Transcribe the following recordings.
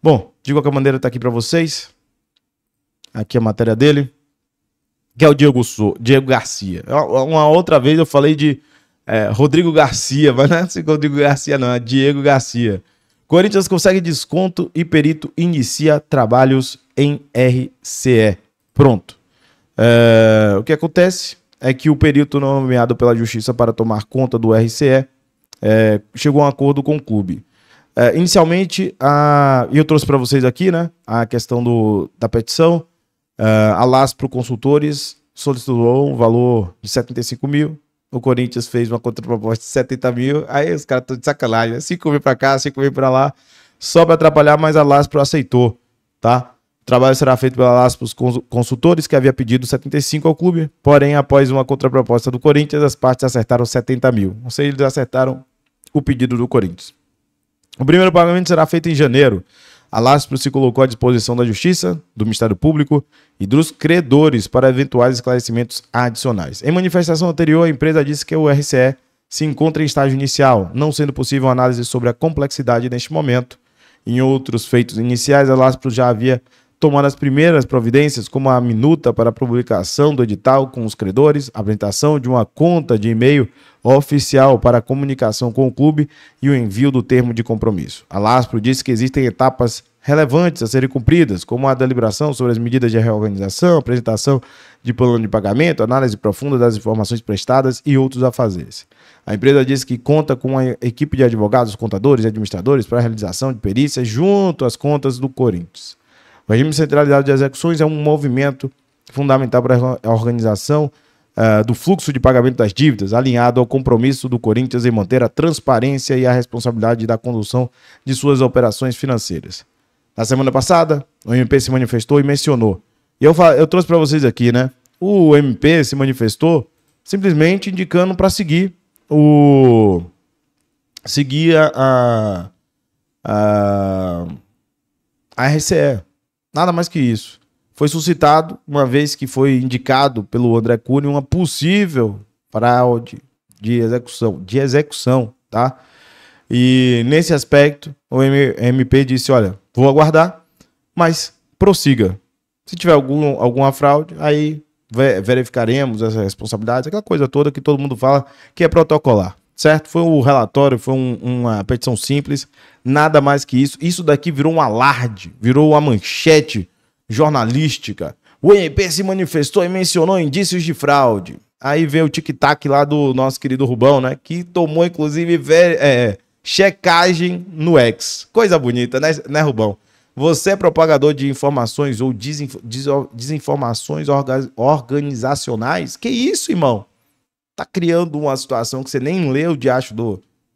Bom, de qualquer maneira tá aqui para vocês. Aqui a matéria dele, que é o Diego Garcia. Uma outra vez eu falei de Rodrigo Garcia, mas não é assim Rodrigo Garcia não, é Diego Garcia. Corinthians consegue desconto e perito inicia trabalhos em RCE. Pronto. O que acontece é que o perito nomeado pela Justiça para tomar conta do RCE chegou a um acordo com o clube. Inicialmente, eu trouxe para vocês aqui, né, a questão da petição. A Laspro Consultores solicitou um valor de 75 mil. O Corinthians fez uma contraproposta de 70 mil. Aí os caras estão de sacanagem, né? 5 mil para cá, 5 mil para lá, só para atrapalhar, mas a Laspro aceitou, tá? O trabalho será feito pela Laspro Consultores, que havia pedido 75 ao clube, porém, após uma contraproposta do Corinthians, as partes acertaram 70 mil. Ou seja, eles acertaram o pedido do Corinthians. O primeiro pagamento será feito em janeiro. A Laspro se colocou à disposição da Justiça, do Ministério Público e dos credores para eventuais esclarecimentos adicionais. Em manifestação anterior, a empresa disse que o RCE se encontra em estágio inicial, não sendo possível análise sobre a complexidade neste momento. Em outros feitos iniciais, a Laspro já havia tomado as primeiras providências, como a minuta para a publicação do edital com os credores, a apresentação de uma conta de e-mail oficial para a comunicação com o clube e o envio do termo de compromisso. A Laspro disse que existem etapas relevantes a serem cumpridas, como a deliberação sobre as medidas de reorganização, apresentação de plano de pagamento, análise profunda das informações prestadas e outros afazeres. A empresa disse que conta com uma equipe de advogados, contadores e administradores para a realização de perícias junto às contas do Corinthians. O regime centralizado de execuções é um movimento fundamental para a organização do fluxo de pagamento das dívidas, alinhado ao compromisso do Corinthians em manter a transparência e a responsabilidade da condução de suas operações financeiras. Na semana passada, o MP se manifestou e mencionou. E eu trouxe para vocês aqui, né? O MP se manifestou simplesmente indicando para seguir a RCE. Nada mais que isso. Foi suscitado, uma vez que foi indicado pelo André Cury, uma possível fraude de execução, tá? E nesse aspecto, o MP disse, olha, vou aguardar, mas prossiga. Se tiver alguma fraude, aí verificaremos essa responsabilidade, aquela coisa toda que todo mundo fala que é protocolar, certo? Foi um relatório, foi uma petição simples, nada mais que isso. Isso daqui virou um alarde, virou uma manchete jornalística. O MP se manifestou e mencionou indícios de fraude. Aí veio o tic-tac lá do nosso querido Rubão, né? Que tomou, inclusive, checagem no X. Coisa bonita, né, Rubão? Você é propagador de informações ou desinformações organizacionais? Que isso, irmão? Tá criando uma situação que você nem leu o diacho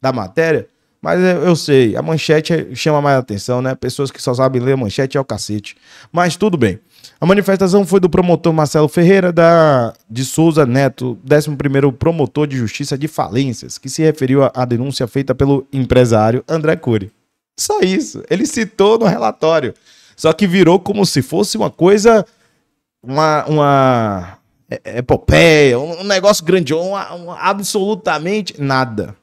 da matéria, mas eu sei, a manchete chama mais atenção, né? Pessoas que só sabem ler a manchete é o cacete. Mas tudo bem. A manifestação foi do promotor Marcelo Ferreira de Souza Neto, 11º promotor de justiça de falências, que se referiu à denúncia feita pelo empresário André Cury. Só isso. Ele citou no relatório. Só que virou como se fosse uma coisa, uma epopeia, um negócio grandioso, absolutamente nada.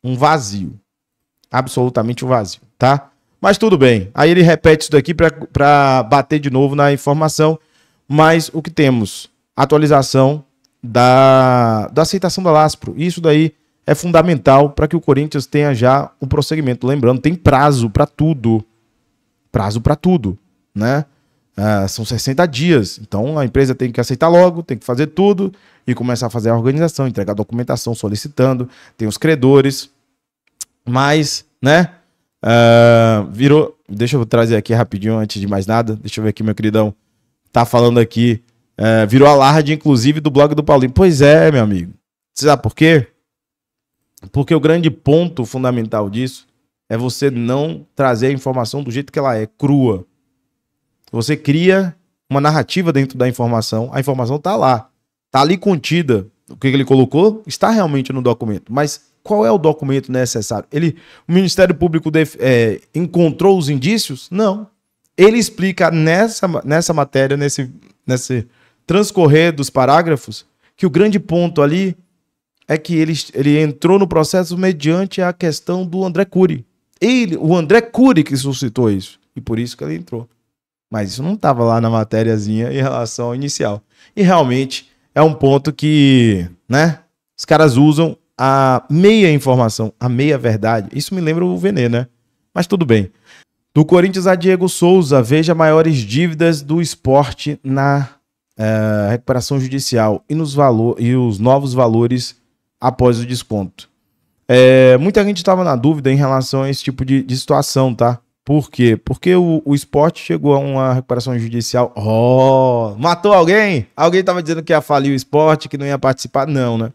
Um vazio. Absolutamente um vazio, tá? Mas tudo bem. Aí ele repete isso daqui para bater de novo na informação. Mas o que temos? Atualização da aceitação da Laspro. Isso daí é fundamental para que o Corinthians tenha já um prosseguimento. Lembrando, tem prazo para tudo. Prazo para tudo, né? São 60 dias. Então a empresa tem que aceitar logo, tem que fazer tudo e começar a fazer a organização, entregar a documentação, solicitando. Tem os credores. Mas, né? Virou. Deixa eu trazer aqui rapidinho antes de mais nada. Deixa eu ver aqui, meu queridão. Tá falando aqui. Virou alarde, inclusive, do blog do Paulinho. Pois é, meu amigo. Você sabe por quê? Porque o grande ponto fundamental disso é você não trazer a informação do jeito que ela é, crua. Você cria uma narrativa dentro da informação. A informação tá lá. Tá ali contida. O que ele colocou está realmente no documento. Mas qual é o documento necessário? O Ministério Público encontrou os indícios? Não. Ele explica nessa matéria, nesse transcorrer dos parágrafos, que o grande ponto ali é que ele entrou no processo mediante a questão do André Cury. O André Cury que suscitou isso. e por isso que ele entrou. Mas isso não estava lá na matériazinha em relação ao inicial. E realmente é um ponto que, né, os caras usam a meia informação, a meia verdade. Isso me lembra o Vene, né? Mas tudo bem. Do Corinthians a Diego Souza, veja maiores dívidas do Sport na recuperação judicial e os novos valores após o desconto. Muita gente estava na dúvida em relação a esse tipo de situação, tá? Por quê? Porque o Sport chegou a uma recuperação judicial. Oh, matou alguém? Alguém estava dizendo que ia falir o Sport, que não ia participar? Não, né?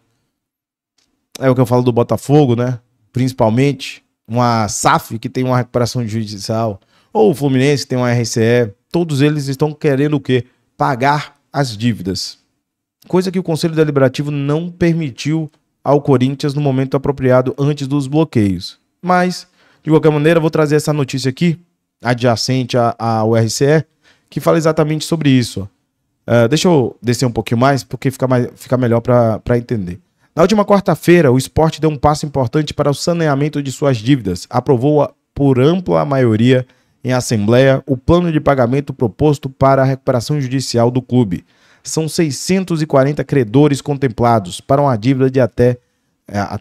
É o que eu falo do Botafogo, né? Principalmente uma SAF que tem uma recuperação judicial, ou o Fluminense que tem uma RCE. Todos eles estão querendo o quê? Pagar as dívidas. Coisa que o Conselho Deliberativo não permitiu ao Corinthians no momento apropriado antes dos bloqueios. Mas, de qualquer maneira, eu vou trazer essa notícia aqui, adjacente ao RCE, que fala exatamente sobre isso. Deixa eu descer um pouquinho mais, porque fica melhor para entender. Na última quarta-feira, o Sport deu um passo importante para o saneamento de suas dívidas. Aprovou por ampla maioria em assembleia o plano de pagamento proposto para a recuperação judicial do clube. São 640 credores contemplados para uma dívida de até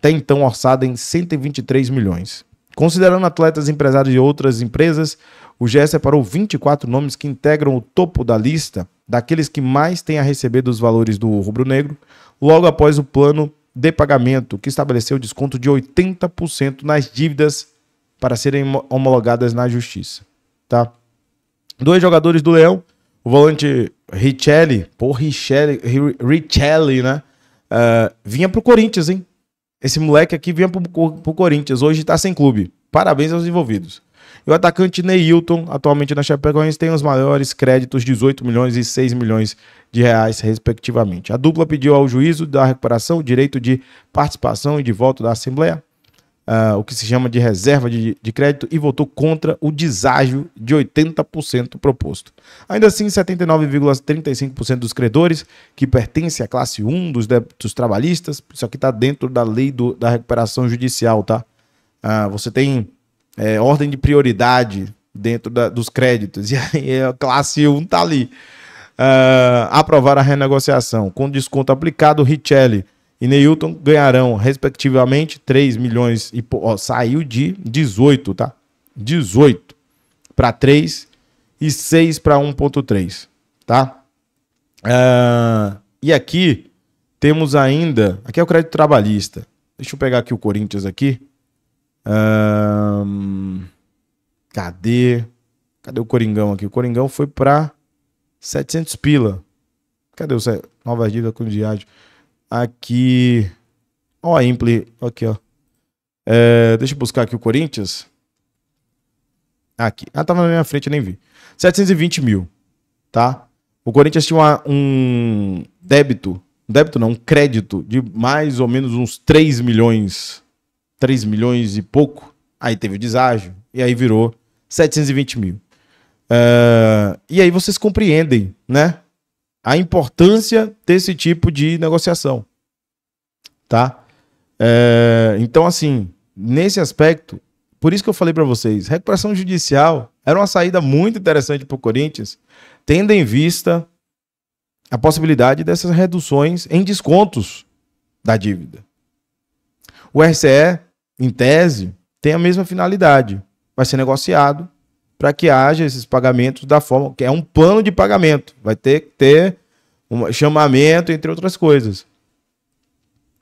então orçada em 123 milhões. Considerando atletas empresários de outras empresas, o GE separou 24 nomes que integram o topo da lista daqueles que mais têm a receber dos valores do rubro-negro, logo após o plano de pagamento, que estabeleceu desconto de 80% nas dívidas para serem homologadas na justiça. Tá? 2 jogadores do Leão, o volante Richelli, né? Vinha pro Corinthians, hein? Esse moleque aqui vinha pro Corinthians, hoje tá sem clube. Parabéns aos envolvidos. E o atacante Neilton, atualmente na Chapecoense, tem os maiores créditos, 18 milhões e 6 milhões de reais, respectivamente. A dupla pediu ao juízo da recuperação o direito de participação e de voto da Assembleia, o que se chama de reserva de crédito, e votou contra o deságio de 80% proposto. Ainda assim, 79,35% dos credores, que pertencem à classe 1 dos débitos trabalhistas, isso aqui está dentro da lei da recuperação judicial, tá? Você tem ordem de prioridade dentro dos créditos, e aí a classe 1 tá ali. Aprovar a renegociação. Com desconto aplicado, Richelli e Neilton ganharão, respectivamente, 3 milhões e... saiu de 18, tá? 18 para 3 e 6 para 1,3, tá? E aqui temos ainda... Aqui é o crédito trabalhista. Deixa eu pegar aqui o Corinthians aqui. Cadê o Coringão aqui? O Coringão foi para 700 pila. Cadê o nova dívida com diário? Aqui. Ó, a Impli. Aqui, ó. Deixa eu buscar aqui o Corinthians. Aqui. Tava na minha frente, eu nem vi. 720 mil. Tá? O Corinthians tinha um débito. Débito não, um crédito de mais ou menos uns 3 milhões. 3 milhões e pouco. Aí teve o deságio. E aí virou 720 mil. E aí vocês compreendem, né? A importância desse tipo de negociação, tá? Então, assim, nesse aspecto, por isso que eu falei para vocês, recuperação judicial era uma saída muito interessante para o Corinthians, tendo em vista a possibilidade dessas reduções em descontos da dívida. O RCE, em tese, tem a mesma finalidade, vai ser negociado para que haja esses pagamentos da forma que é um plano de pagamento. Vai ter que ter um chamamento, entre outras coisas.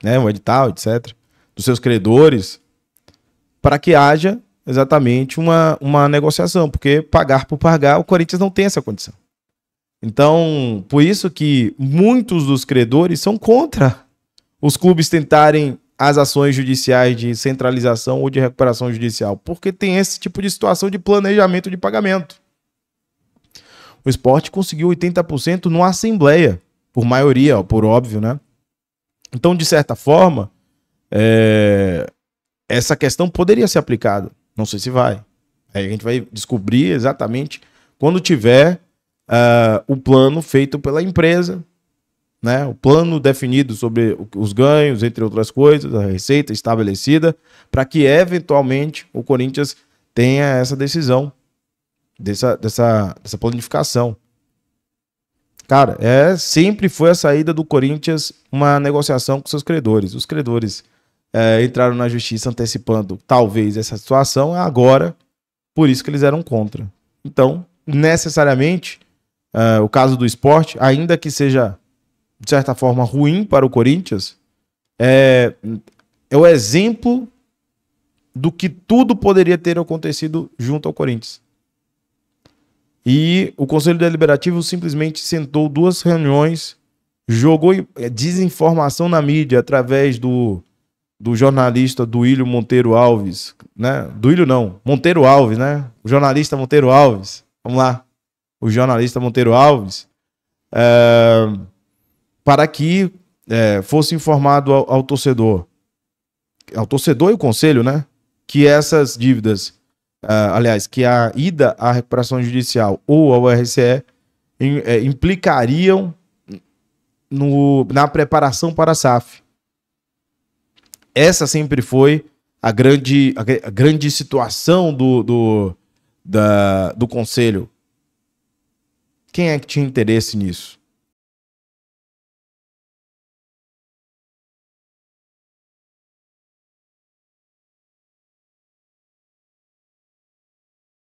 Né? Um edital, etc. Dos seus credores, para que haja exatamente uma negociação. Porque pagar por pagar, o Corinthians não tem essa condição. Então, por isso que muitos dos credores são contra os clubes tentarem as ações judiciais de centralização ou de recuperação judicial, porque tem esse tipo de situação de planejamento de pagamento. O Sport conseguiu 80% numa assembleia, por maioria, por óbvio, né? Então, de certa forma, essa questão poderia ser aplicada. Não sei se vai. Aí a gente vai descobrir exatamente quando tiver o plano feito pela empresa, né? O plano definido sobre os ganhos, entre outras coisas, a receita estabelecida, para que eventualmente o Corinthians tenha essa decisão dessa planificação. Cara, sempre foi a saída do Corinthians uma negociação com seus credores. Os credores entraram na justiça antecipando talvez essa situação, agora, por isso que eles eram contra. Então, necessariamente, o caso do Sport, ainda que seja, de certa forma, ruim para o Corinthians, é o exemplo do que tudo poderia ter acontecido junto ao Corinthians. E o Conselho Deliberativo simplesmente sentou 2 reuniões, jogou desinformação na mídia através do jornalista Duílio Monteiro Alves, né? Duílio não, Monteiro Alves, né? O jornalista Monteiro Alves. Vamos lá. O jornalista Monteiro Alves, para que fosse informado ao torcedor e o Conselho, né? Que essas dívidas, aliás, que a ida à recuperação judicial ou ao RCE implicariam na preparação para a SAF. Essa sempre foi a grande situação do Conselho. Quem é que tinha interesse nisso?